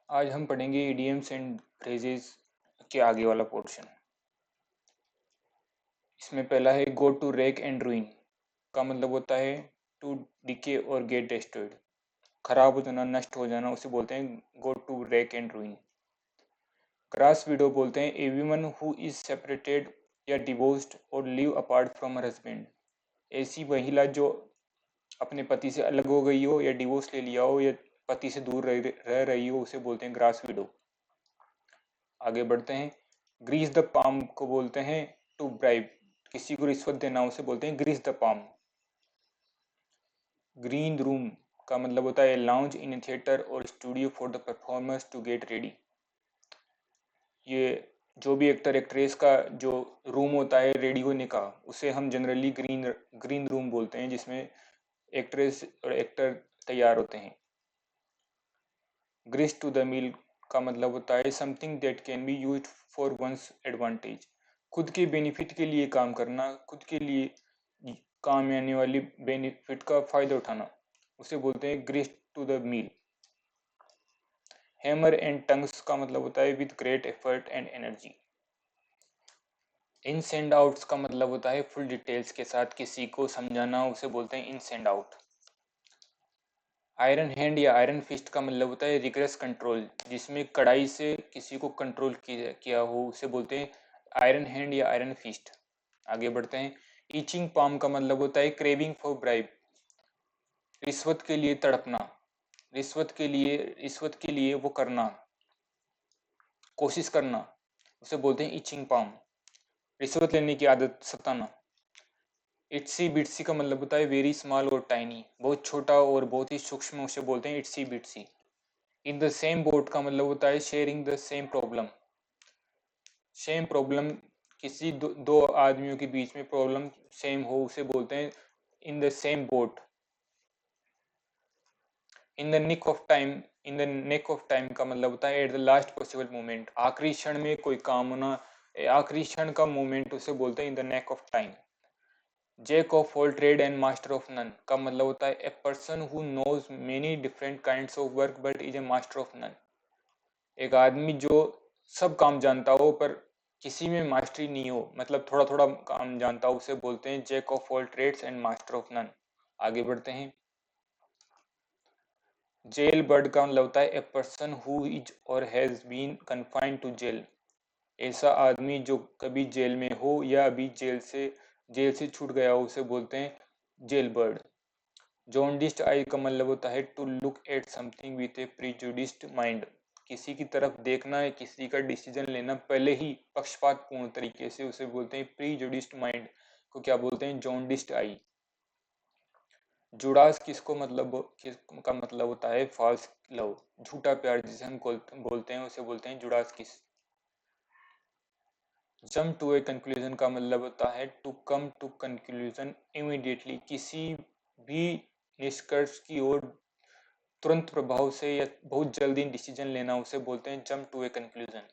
आज हम पढ़ेंगे इडियम्स एंड फ्रेजेस के आगे वाला पोर्शन। इसमें पहला है go to wreck and ruin. का मतलब होता है टू डिके और गेट डिस्ट्रॉयड। खराब हो जाना, नष्ट हो जाना, उसे बोलते हैं go to wreck and ruin. Grass widow बोलते हैं एवरीवन हु इज सेपरेटेड या डिवोर्स्ड और live apart from her husband. ऐसी महिला जो अपने पति से अलग हो गई हो या डिवोर्स ले लिया हो या पति से दूर रह रही हो, उसे बोलते हैं ग्रास विडो। आगे बढ़ते हैं। ग्रीस द पाम को बोलते हैं टू ब्राइब। किसी को रिश्वत देना उसे बोलते हैं grease the palm. Green room का मतलब होता है लाउंज इन थिएटर और studio for the performers to get ready. ये जो भी एक्टर एक्ट्रेस का जो रूम होता है रेडी होने का, उसे हम जनरली ग्रीन रूम बोलते हैं, जिसमें एक्ट्रेस और एक्टर तैयार होते हैं। ग्रीस टू द मील का मतलब होता है something that can be used for one's advantage. खुद के बेनिफिट के लिए काम करना, खुद के लिए काम में आने वाली बेनिफिट का फायदा उठाना, उसे बोलते हैं grist to the mill. Hammer and tongs का मतलब होता है with great effort and energy. Ins and outs का मतलब होता है फुल डिटेल्स के साथ किसी को समझाना, उसे बोलते हैं इन सेंड आउट। आयरन हैंड या आयरन फिस्ट का मतलब होता है रिगरस कंट्रोल, जिसमें कड़ाई से किसी को कंट्रोल किया हो, उसे बोलते हैं आयरन हैंड या आयरन फिस्ट। आगे बढ़ते हैं। ईचिंग पाम का मतलब होता है क्रेविंग फॉर ब्राइब। रिश्वत के लिए तड़पना, रिश्वत के लिए वो करना, कोशिश करना, उसे बोलते हैं ईचिंग पाम। रिश्वत लेने की आदत, सताना। इट्सी बिट्सी का मतलब होता है वेरी स्मॉल और टाइनी, बहुत छोटा और बहुत ही सूक्ष्म, उसे बोलते हैं itsy bitsy. In the same boat का मतलब होता है sharing the same problem. Same problem, किसी दो आदमियों के बीच में प्रॉब्लम सेम हो, उसे बोलते हैं in the same boat. In the nick of time, in the neck of time का मतलब होता है at the last possible moment. आखिरी क्षण में कोई काम होना, आखिरी क्षण का मोमेंट, उसे बोलते हैं in the neck of time. Jack of all trade and master of none का मतलब होता है a person who knows many different kinds of work but is a master of none. एक आदमी जो सब काम जानता हो पर किसी में मास्टरी नहीं हो, मतलब थोड़ा थोड़ा काम जानता हो, उसे बोलते हैं jack of all trades and master of none. आगे बढ़ते हैं। जेल बर्ड का मतलब होता है ए पर्सन हु इज और has been confined to jail. ऐसा आदमी जो कभी जेल में हो या अभी जेल से छूट गया हो, उसे बोलते हैं जेल बर्ड। जॉन्डिस्ड आई का मतलब होता है to look at something with a prejudiced mind. किसी की तरफ देखना है, किसी का डिसीजन लेना पहले ही पक्षपातपूर्ण तरीके से, उसे बोलते हैं प्रीजुडिस्ड माइंड को क्या बोलते हैं, जॉन्डिस्ड आई। जुड़ास किस का मतलब होता है फॉल्स लव, झूठा प्यार जिसे हम बोलते हैं, उसे बोलते हैं जुड़ास किस। जंप टू ए कंक्लूजन का मतलब होता है to come to conclusion immediately. किसी भी निष्कर्ष की ओर तुरंत प्रभाव से या बहुत जल्दी डिसीजन लेना, उसे बोलते हैं jump to a conclusion.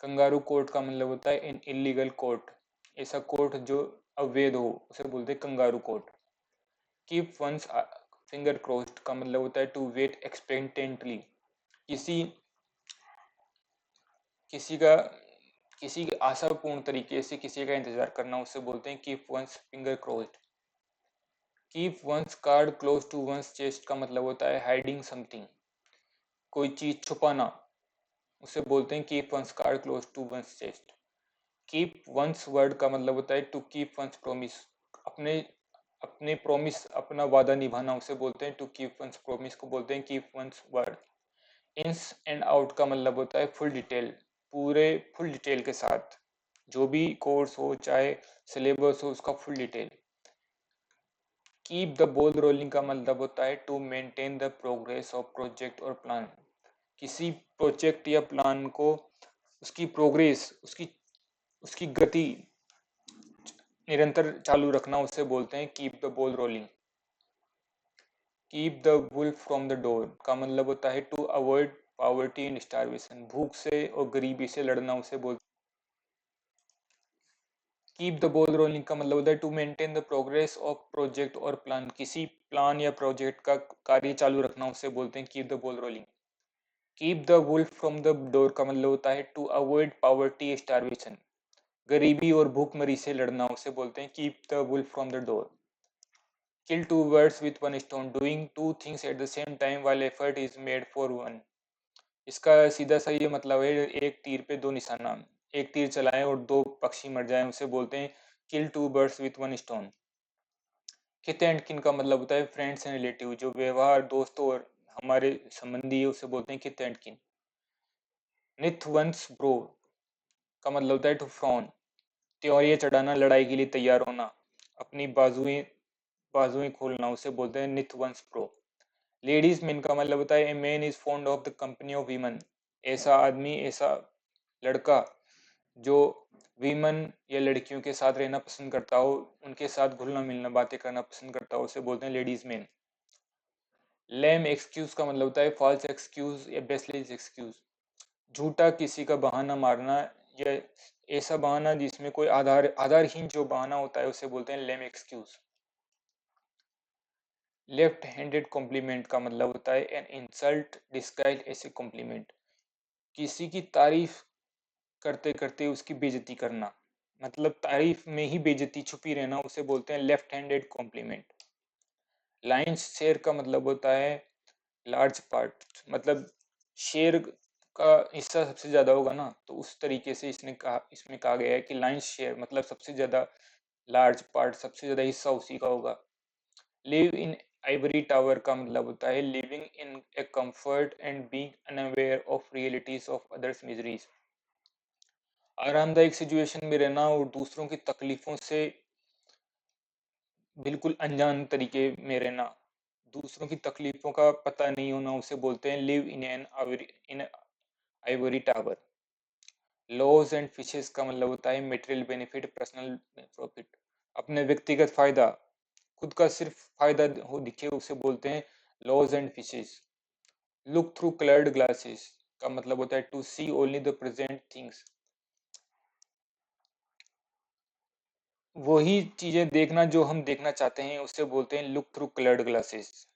Kangaroo court का मतलब होता है इन इलीगल कोर्ट। ऐसा कोर्ट जो अवैध हो, उसे बोलते हैं kangaroo court. Keep one's finger crossed का मतलब होता है टू वेट एक्सपेक्टेंटली। किसी किसी का किसी के आशापूर्ण तरीके से किसी का इंतजार करना, उसे बोलते हैं keep one's finger crossed. Keep one's card close to one's chest का मतलब होता है हाइडिंग समथिंग, कोई चीज छुपाना, उसे बोलते हैं keep one's card close to one's chest. Keep one's word का मतलब होता है टू कीप वंस प्रोमिस। अपने अपने प्रोमिस, अपना वादा निभाना, उसे बोलते हैं टू कीप वंस प्रोमिस को बोलते हैं कीप वंस वर्ड। इंस एंड आउट का मतलब होता है फुल डिटेल, पूरे फुल डिटेल के साथ, जो भी कोर्स हो चाहे सिलेबस हो, उसका full detail. Keep the ball rolling का मतलब होता है to maintain the progress of project और प्लान। किसी प्रोजेक्ट या प्लान को, उसकी प्रोग्रेस, उसकी गति निरंतर चालू रखना, उसे बोलते हैं keep the ball rolling. Keep the wolf from the door का मतलब होता है to avoid poverty and starvation. भूख से और गरीबी से लड़ना, उसे बोलते। कीप द बॉल रोलिंग का मतलब होता है to maintain the progress of project और प्लान। किसी प्लान या प्रोजेक्ट का कार्य चालू रखना, उसे बोलते हैं keep the ball rolling. Keep the wolf from the door का मतलब होता है टू अवॉइड पॉवर्टी स्टारवेशन, गरीबी और भूखमरी से लड़ना उसे बोलते हैं keep the wolf from the door. Kill two birds with one stone, doing two things at the same time while effort is made for one. इसका सीधा सा ये मतलब है एक तीर पे दो निशाना, एक तीर चलाएं और दो पक्षी मर जाएं उसे बोलते हैं kill two birds with one stone. Kith and kin का मतलब होता है फ्रेंड्स एंड रिलेटिव, जो व्यवहार दोस्तों और हमारे संबंधी है उसे बोलते हैं कित एंड किन। निथ वंस ब्रो का मतलब होता है टू फ्रॉन, त्योरियां चढ़ाना, लड़ाई के लिए तैयार होना, अपनी बाजुएं बाजुएं खोलना उसे बोलते हैं निथ वंस ब्रो। लेडीज मैन का मतलब होता है a man is fond of the company of women, ऐसा आदमी, ऐसा लड़का जो वीमन या लड़कियों के साथ रहना पसंद करता हो, उनके साथ घुलना मिलना बातें करना पसंद करता हो उसे बोलते हैं लेडीज मैन। लेम एक्सक्यूज का मतलब होता है फॉल्स एक्सक्यूज या बेसलेस एक्सक्यूज, झूठा किसी का बहाना मारना या ऐसा बहाना जिसमें कोई आधारहीन जो बहाना होता है उसे बोलते हैं lame excuse. Left handed compliment का मतलब होता है an insult disguised as a compliment, किसी की तारीफ करते करते उसकी बेइज्जती करना, मतलब तारीफ में ही बेइज्जती छुपी रहना उसे बोलते हैं left handed compliment. Lion's share का मतलब होता है लार्ज पार्ट, मतलब शेयर का हिस्सा सबसे ज्यादा होगा ना, तो उस तरीके से इसमें कहा गया है कि लाइन्स शेयर मतलब सबसे ज्यादा, लार्ज पार्ट सबसे ज्यादा हिस्सा उसी का होगा। लिव इन आइवरी टावर का मतलब होता है living in a comfort and being unaware of realities of others miseries, आरामदायक सिचुएशन में रहना और दूसरों की तकलीफों से बिल्कुल अनजान तरीके में रहना, दूसरों की तकलीफों का पता नहीं होना उसे बोलते हैं live in ivory tower. Loaves and fishes का मतलब होता है मटेरियल बेनिफिट पर्सनल प्रॉफिट, अपने व्यक्तिगत फायदा, खुद का सिर्फ फायदा हो दिखे उसे बोलते हैं loaves and fishes. Look through coloured glasses का मतलब होता है to see only the present things, वही चीजें देखना जो हम देखना चाहते हैं उसे बोलते हैं look through coloured glasses.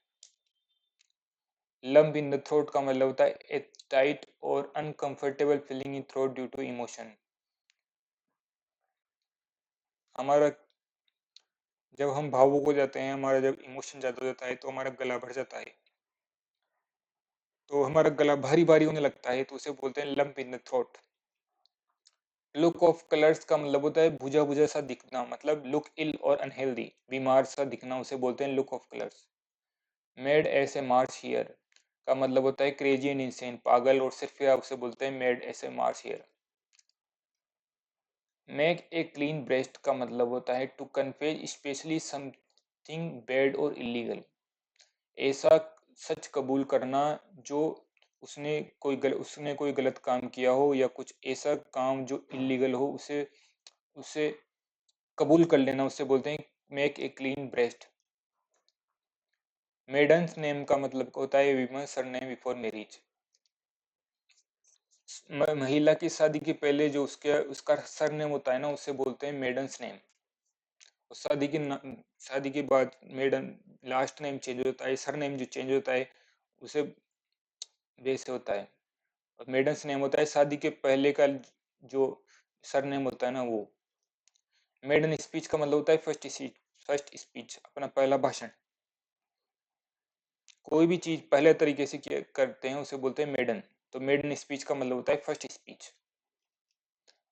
Lump in the throat का मतलब होता है ए टाइट और uncomfortable feeling in throat due to emotion, हमारा जब हम भावुक हो जाते हैं, हमारा जब इमोशन ज्यादा हो जाता है तो हमारा गला भर जाता है, तो हमारा गला भारी भारी होने लगता है तो उसे बोलते हैं lump in the throat. Look of colours का मतलब होता है बुझा बुझा सा दिखना, मतलब लुक इल और अनहेल्दी, बीमार सा दिखना उसे बोलते हैं look of colours. Made as March here का मतलब होता है क्रेजी एंड इंसेन, पागल और सिर्फ उसे बोलते हैं mad as March hare. Make a clean breast का मतलब होता है to confess especially something bad और इलीगल, ऐसा सच कबूल करना जो उसने कोई गलत काम किया हो या कुछ ऐसा काम जो इलीगल हो उसे उसे कबूल कर लेना उसे बोलते हैं make a clean breast. Maidens name का मतलब होता है वीमन सरनेम बिफोर मैरिज, महिला की शादी के पहले जो उसका सरनेम होता है ना उसे बोलते हैं मेडन्स नेम, और शादी के बाद मेडन लास्ट नेम चेंज होता है, सरनेम जो चेंज होता है उसे वैसे होता है, और मेडन्स नेम होता है शादी के पहले का जो सरनेम होता है ना वो। मेडन स्पीच का मतलब होता है फर्स्ट स्पीच, अपना पहला भाषण, कोई भी चीज पहले तरीके से करते हैं उसे बोलते हैं मेडन, तो मेडन स्पीच का मतलब होता है first speech.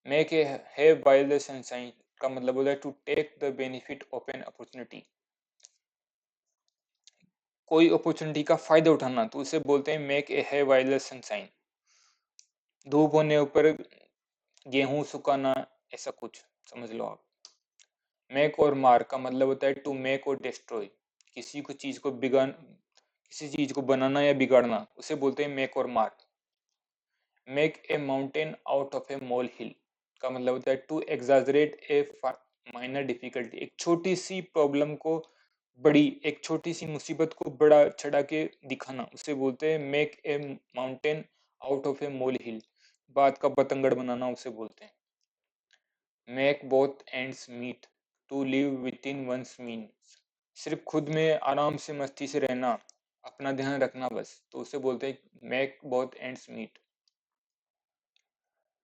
Make a hay while the sunshine का मतलब होता है to take the benefit of an opportunity, कोई अपॉर्चुनिटी का फायदा उठाना तो उसे बोलते हैं make a hay while the sunshine. धूप होने ऊपर गेहूं सुखाना, ऐसा कुछ समझ लो आप। मेक और मार का मतलब होता है टू मेक और डिस्ट्रॉय, किसी को चीज को बिगाड़ किसी चीज को बनाना या बिगाड़ना उसे बोलते हैं मेक और mar. Make a mountain out of a molehill का मतलब होता है to exaggerate a minor difficulty, एक छोटी सी प्रॉब्लम को बड़ी, एक छोटी सी मुसीबत को बड़ा चढ़ा के दिखाना उसे बोलते हैं make a mountain out of a molehill, बात का बतंगड़ बनाना उसे बोलते हैं। Make both ends meet to live within one's mean, सिर्फ खुद में आराम से मस्ती से रहना, अपना ध्यान रखना बस, तो उसे बोलते हैं make both ends meet.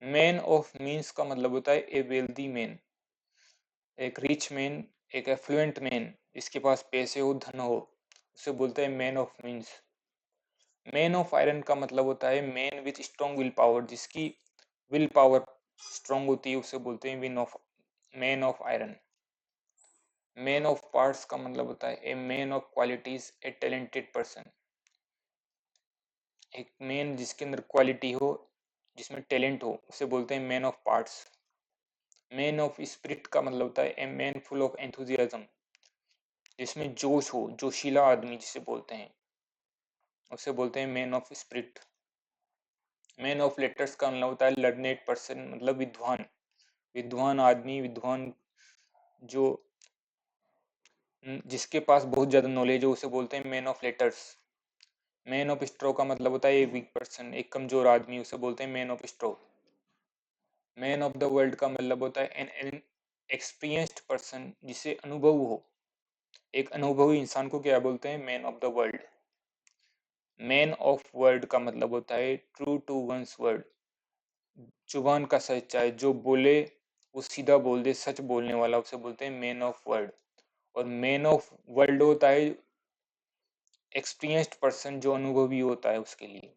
Man of means का मतलब होता है ए वेल्दी मैन, एक रिच मैन, एक एफ्लुएंट मैन, जिसके पास पैसे हो, धन हो, उसे बोलते हैं man of means. Man of iron का मतलब होता है man with strong will power, जिसकी विल पावर स्ट्रॉन्ग होती है, उसे बोलते हैं win of man of iron. Man of parts का मतलब होता है a man of qualities, A talented person, एक मैन जिसके अंदर क्वालिटी हो, जिसमें टैलेंट हो, उसे बोलते हैं man of parts. Man of spirit का मतलब होता है a man full of enthusiasm, जिसमें जोश हो, जोशीला आदमी जिसे बोलते हैं, उसे बोलते हैं man of spirit. Man of letters का मतलब होता है लर्नेड पर्सन, मतलब विद्वान, विद्वान आदमी, विद्वान जो जिसके पास बहुत ज्यादा नॉलेज हो, उसे बोलते हैं man of letters. Man of straw का मतलब होता है ए वीक पर्सन, एक कमजोर आदमी, उसे बोलते हैं man of straw. Man of the world का मतलब होता है एन एक्सपीरियंस्ड पर्सन, जिसे अनुभव हो, एक अनुभवी इंसान को क्या बोलते हैं, man of the world. Man of word का मतलब होता है ट्रू टू वंस वर्ड, जुबान का सच्चा है, जो बोले वो सीधा बोल दे, सच बोलने वाला, उसे बोलते हैं मैन ऑफ वर्ड। और मैन ऑफ वर्ल्ड होता है एक्सपीरियंस्ड पर्सन, जो अनुभवी होता है उसके लिए।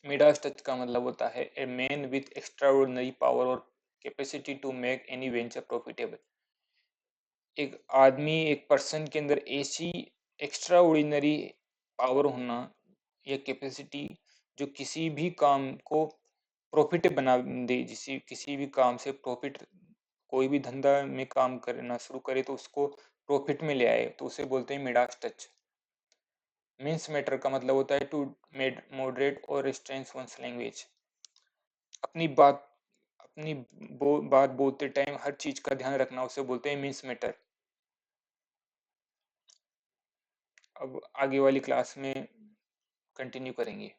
मिडास टच का मतलब होता है a man with extraordinary power और capacity to make any venture profitable, एक आदमी, एक पर्सन के अंदर ऐसी एक्स्ट्राऑर्डिनरी पावर होना या कैपेसिटी, जो किसी भी काम को प्रॉफिट बना दे, जिसे किसी भी काम से प्रॉफिट, कोई भी धंधा में काम करना शुरू करे तो उसको प्रॉफिट में ले आए, तो उसे बोलते हैं मिडास टच। मीन्स मैटर का मतलब होता है टू मॉडरेट और रिस्ट्रेन वंस लैंग्वेज, अपनी बात, अपनी बात बोलते टाइम हर चीज का ध्यान रखना, उसे बोलते हैं मीन्स मैटर। अब आगे वाली क्लास में कंटिन्यू करेंगे।